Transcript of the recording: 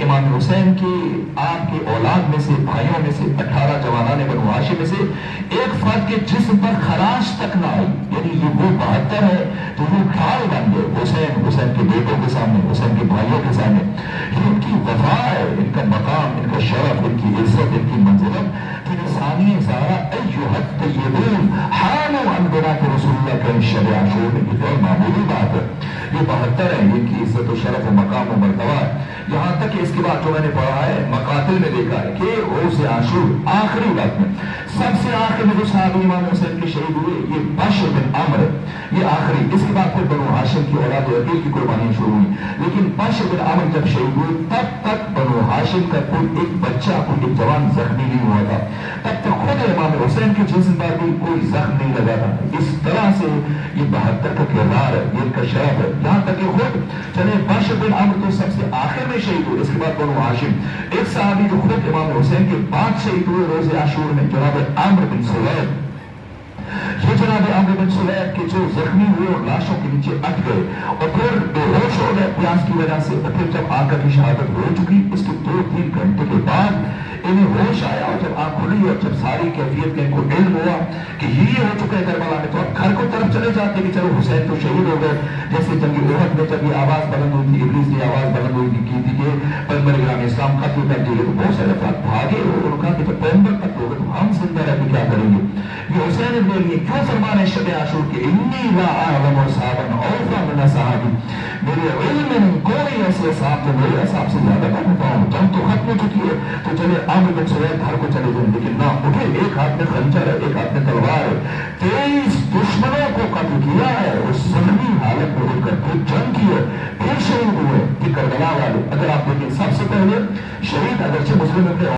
امام حسین کی آپ کے اولاد میں سے بھائیوں میں سے 18 جوانان بنو ہاشم میں سے ایک فرد کے جسم پر خراش تک نہ آئی، یعنی یہ وہ 72 ہے تو وہ ڈھال بن گئے حسین کے بیٹوں کے سامنے، حسین کے بھائیوں کے سامنے۔ یہ ان کی وفا ہے، ان کا مقام، ان کا شرف، ان کی عزت، ان کی منزلت۔ پھر ثانی زارا ایھا الطیبون حانوا عن بنات رسول اللہ کے شب عاشور میں، یہ غیر معمولی بات ہے۔ یہ 72 ہے، ان کی عزت و شرف و مقام و مرتبہ ہے، یہاں تک کہ اس کے بعد جو میں نے پڑھا ہے مقاتل میں دیکھا ہے کہ روز عاشور آخری وقت میں سب سے آخر میں جو صحابی امام حسین کے شہید ہوئے یہ بشر بن عمرو، یہ آخری، اس کے بعد پھر بنو ہاشم کی اولاد عقیل کی قربانیاں شروع ہوئی، لیکن بشر بن عمرو جب شہید ہوئے تب تک بنو ہاشم کا کوئی ایک بچہ، کوئی ایک جوان زخمی نہیں ہوا تھا، تب تک خود امام حسین کے جسم پر بھی کوئی زخم نہیں لگا تھا۔ اس طرح سے یہ 72 کا کردار ہے، یہ ان کا شرف ہے، یہاں تک کہ خود چلے بشر بن عمرو تو سب سے آخر میں شہید ہوئے، اس کے بعد بنو ہاشم، ایک صحابی جو خود امام حسین کے بعد شہید ہوئے روز عاشور میں، جناب عمرو بن سلیب، یہ جناب عمرو بن سلیب کے جو زخمی ہوئے اور لاشوں کے نیچے اٹ گئے اور پھر بے ہوش ہو گئے پیاس کی وجہ سے، اور پھر جب آقا کی شہادت ہو چکی اس کے 2-3 گھنٹے کے بعد انہیں ہوش آیا، اور جب آنکھ کھلی اور جب ساری کیفیت کا ان کو علم ہوا کہ یہ ہو چکا ہے کربلا میں، تو اب گھر کو طرف چلے جاتے کہ چلو حسین تو شہید ہو گئے، جیسے جنگ احد میں جب یہ آواز بلند ہوئی تھی، ابلیس نے آواز بلند ہوئی کی تھی کہ پیغمبر گرامی اسلام قتل کر دیے، تو بہت سارے افراد بھاگے اور انہوں نے کہا کہ جب پیغمبر قتل ہوگا تو ہم زندہ رہ کے کیا کریں گے؟ یہ حسین ابن علی کیوں فرمانے شب عاشور کے انی لا اعلم صحابا اوفا من صحابی، میرے علم میں کوئی ایسے صاحب جو میرے صاحب سے زیادہ کر دیتا ہوں، جنگ تو ختم ہو چکی ہے تو چلے عامر بن سلیب گھر کو چلے جائیں، لیکن نہ اٹھے، ایک ہاتھ میں خنجر ہے، ایک ہاتھ میں تلوار ہے، 23 دشمنوں کو قتل کیا ہے، اس زخمی حالت میں ہو کر پھر جنگ کی ہے، پھر شہید ہوئے کہ کربلا والے۔ اگر آپ دیکھیں سب سے پہلے شہید اگرچہ مسلم ابن